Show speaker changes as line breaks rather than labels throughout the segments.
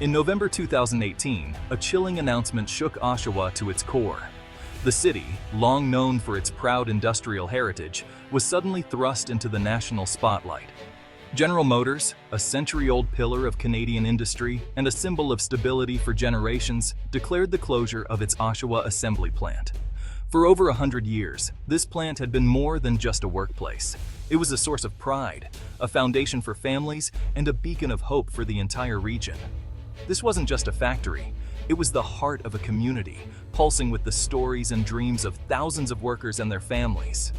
In November 2018, a chilling announcement shook Oshawa to its core. The city, long known for its proud industrial heritage, was suddenly thrust into the national spotlight. General Motors, a century-old pillar of Canadian industry and a symbol of stability for generations, declared the closure of its Oshawa assembly plant. For over 100 years, this plant had been more than just a workplace. It was a source of pride, a foundation for families, and a beacon of hope for the entire region. This wasn't just a factory. It was the heart of a community, pulsing with the stories and dreams of thousands of workers and their families.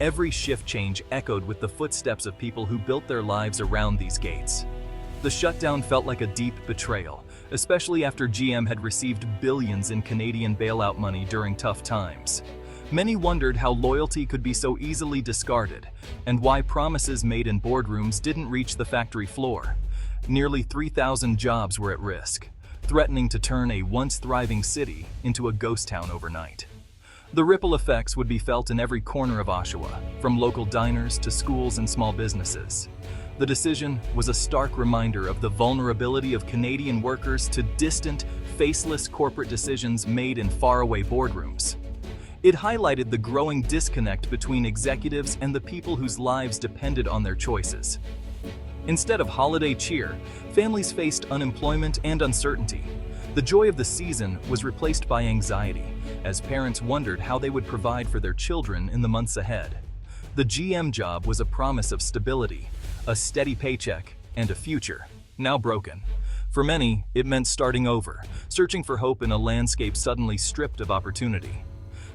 Every shift change echoed with the footsteps of people who built their lives around these gates. The shutdown felt like a deep betrayal, especially after GM had received billions in Canadian bailout money during tough times. Many wondered how loyalty could be so easily discarded, and why promises made in boardrooms didn't reach the factory floor. Nearly 3,000 jobs were at risk, threatening to turn a once thriving city into a ghost town overnight. The ripple effects would be felt in every corner of Oshawa, from local diners to schools and small businesses. The decision was a stark reminder of the vulnerability of Canadian workers to distant, faceless corporate decisions made in faraway boardrooms. It highlighted the growing disconnect between executives and the people whose lives depended on their choices. Instead of holiday cheer, families faced unemployment and uncertainty. The joy of the season was replaced by anxiety, as parents wondered how they would provide for their children in the months ahead. The GM job was a promise of stability, a steady paycheck, and a future, now broken. For many, it meant starting over, searching for hope in a landscape suddenly stripped of opportunity.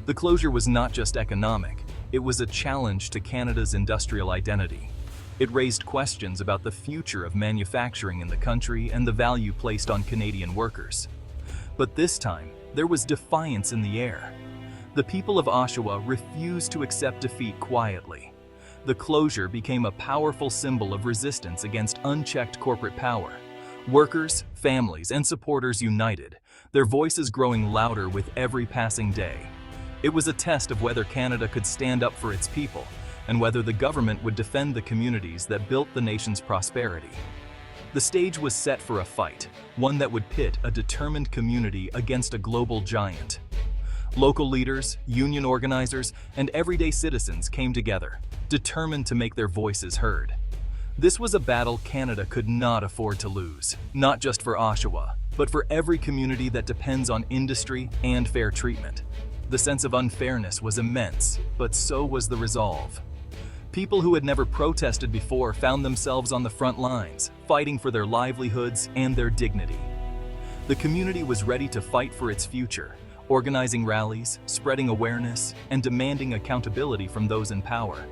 The closure was not just economic, it was a challenge to Canada's industrial identity. It raised questions about the future of manufacturing in the country and the value placed on Canadian workers. But this time, there was defiance in the air. The people of Oshawa refused to accept defeat quietly. The closure became a powerful symbol of resistance against unchecked corporate power. Workers, families, and supporters united, their voices growing louder with every passing day. It was a test of whether Canada could stand up for its people, and whether the government would defend the communities that built the nation's prosperity. The stage was set for a fight, one that would pit a determined community against a global giant. Local leaders, union organizers, and everyday citizens came together, determined to make their voices heard. This was a battle Canada could not afford to lose, not just for Oshawa, but for every community that depends on industry and fair treatment. The sense of unfairness was immense, but so was the resolve. People who had never protested before found themselves on the front lines, fighting for their livelihoods and their dignity. The community was ready to fight for its future, organizing rallies, spreading awareness, and demanding accountability from those in power.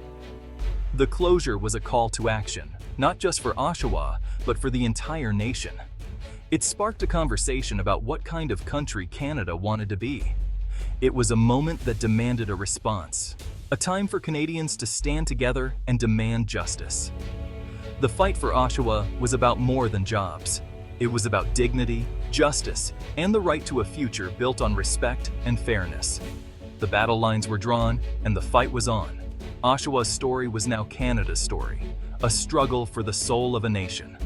The closure was a call to action, not just for Oshawa, but for the entire nation. It sparked a conversation about what kind of country Canada wanted to be. It was a moment that demanded a response. A time for Canadians to stand together and demand justice. The fight for Oshawa was about more than jobs. It was about dignity, justice, and the right to a future built on respect and fairness. The battle lines were drawn, and the fight was on. Oshawa's story was now Canada's story, a struggle for the soul of a nation.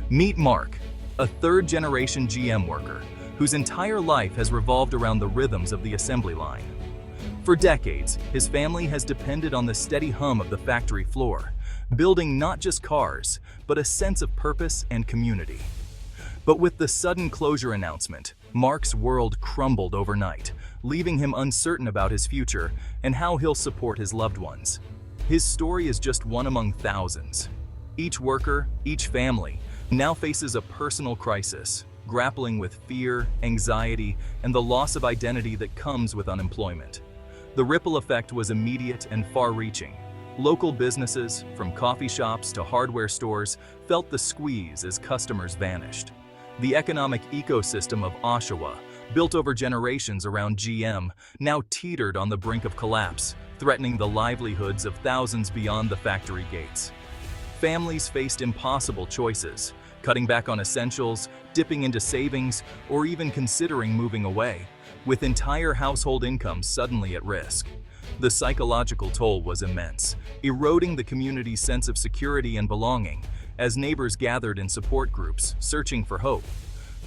Meet Mark, a third-generation GM worker whose entire life has revolved around the rhythms of the assembly line. For decades, his family has depended on the steady hum of the factory floor, building not just cars, but a sense of purpose and community. But with the sudden closure announcement, Mark's world crumbled overnight, leaving him uncertain about his future and how he'll support his loved ones. His story is just one among thousands. Each worker, each family, now faces a personal crisis, grappling with fear, anxiety, and the loss of identity that comes with unemployment. The ripple effect was immediate and far-reaching. Local businesses, from coffee shops to hardware stores, felt the squeeze as customers vanished. The economic ecosystem of Oshawa, built over generations around GM, now teetered on the brink of collapse, threatening the livelihoods of thousands beyond the factory gates. Families faced impossible choices, cutting back on essentials, dipping into savings, or even considering moving away, with entire household incomes suddenly at risk. The psychological toll was immense, eroding the community's sense of security and belonging, as neighbors gathered in support groups, searching for hope.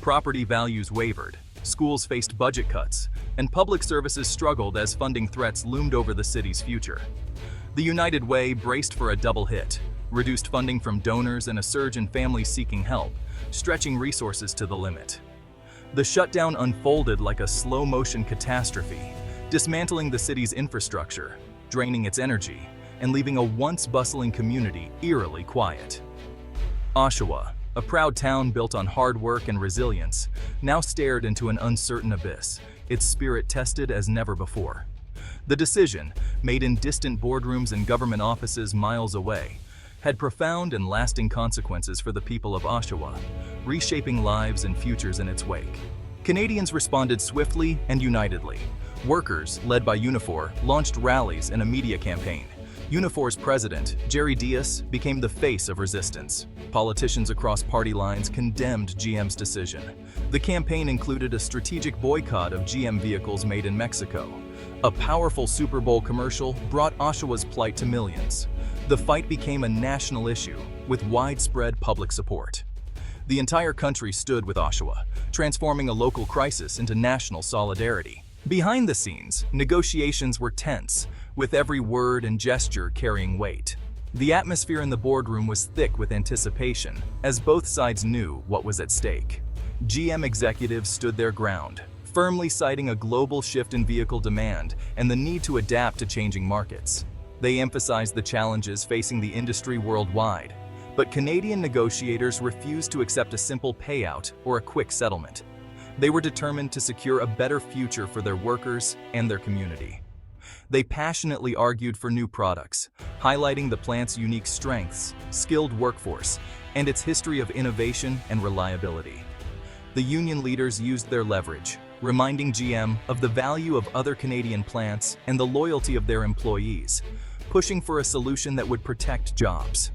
Property values wavered, schools faced budget cuts, and public services struggled as funding threats loomed over the city's future. The United Way braced for a double hit: reduced funding from donors and a surge in families seeking help, stretching resources to the limit. The shutdown unfolded like a slow-motion catastrophe, dismantling the city's infrastructure, draining its energy, and leaving a once bustling community eerily quiet. Oshawa, a proud town built on hard work and resilience, now stared into an uncertain abyss, its spirit tested as never before. The decision, made in distant boardrooms and government offices miles away, had profound and lasting consequences for the people of Oshawa, reshaping lives and futures in its wake. Canadians responded swiftly and unitedly. Workers, led by Unifor, launched rallies and a media campaign. Unifor's president, Jerry Dias, became the face of resistance. Politicians across party lines condemned GM's decision. The campaign included a strategic boycott of GM vehicles made in Mexico. A powerful Super Bowl commercial brought Oshawa's plight to millions. The fight became a national issue, with widespread public support. The entire country stood with Oshawa, transforming a local crisis into national solidarity. Behind the scenes, negotiations were tense, with every word and gesture carrying weight. The atmosphere in the boardroom was thick with anticipation, as both sides knew what was at stake. GM executives stood their ground, firmly citing a global shift in vehicle demand and the need to adapt to changing markets. They emphasized the challenges facing the industry worldwide, but Canadian negotiators refused to accept a simple payout or a quick settlement. They were determined to secure a better future for their workers and their community. They passionately argued for new products, highlighting the plant's unique strengths, skilled workforce, and its history of innovation and reliability. The union leaders used their leverage, reminding GM of the value of other Canadian plants and the loyalty of their employees, pushing for a solution that would protect jobs.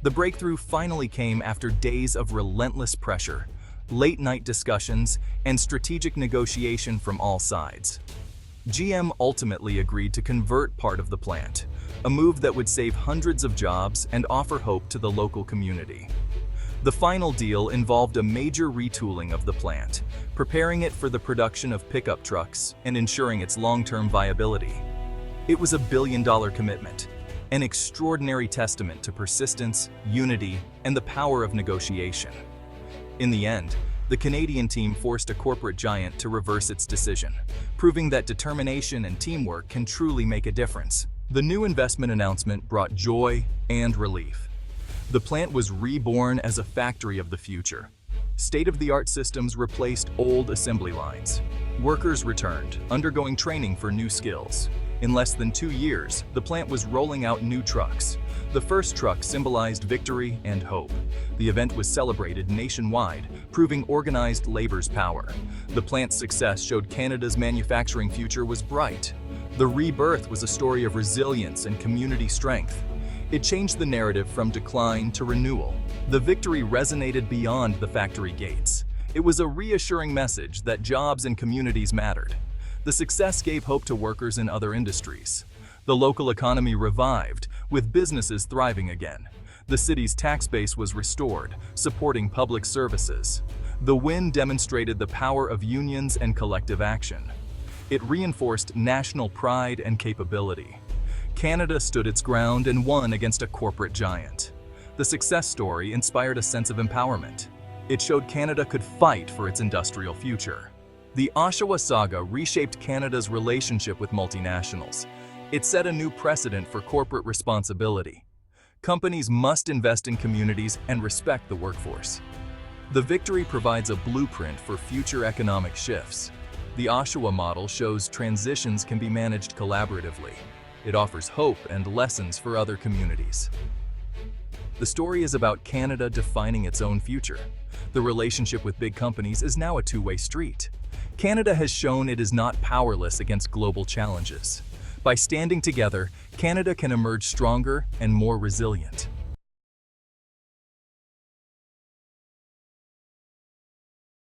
The breakthrough finally came after days of relentless pressure, late-night discussions, and strategic negotiation from all sides. GM ultimately agreed to convert part of the plant, a move that would save hundreds of jobs and offer hope to the local community. The final deal involved a major retooling of the plant, preparing it for the production of pickup trucks and ensuring its long-term viability. It was a billion-dollar commitment, an extraordinary testament to persistence, unity, and the power of negotiation. In the end, the Canadian team forced a corporate giant to reverse its decision, proving that determination and teamwork can truly make a difference. The new investment announcement brought joy and relief. The plant was reborn as a factory of the future. State-of-the-art systems replaced old assembly lines. Workers returned, undergoing training for new skills. In less than 2 years, the plant was rolling out new trucks. The first truck symbolized victory and hope. The event was celebrated nationwide, proving organized labor's power. The plant's success showed Canada's manufacturing future was bright. The rebirth was a story of resilience and community strength. It changed the narrative from decline to renewal. The victory resonated beyond the factory gates. It was a reassuring message that jobs and communities mattered. The success gave hope to workers in other industries. The local economy revived, with businesses thriving again. The city's tax base was restored, supporting public services. The win demonstrated the power of unions and collective action. It reinforced national pride and capability. Canada stood its ground and won against a corporate giant. The success story inspired a sense of empowerment. It showed Canada could fight for its industrial future. The Oshawa saga reshaped Canada's relationship with multinationals. It set a new precedent for corporate responsibility. Companies must invest in communities and respect the workforce. The victory provides a blueprint for future economic shifts. The Oshawa model shows transitions can be managed collaboratively. It offers hope and lessons for other communities. The story is about Canada defining its own future. The relationship with big companies is now a two-way street. Canada has shown it is not powerless against global challenges. By standing together, Canada can emerge stronger and more resilient.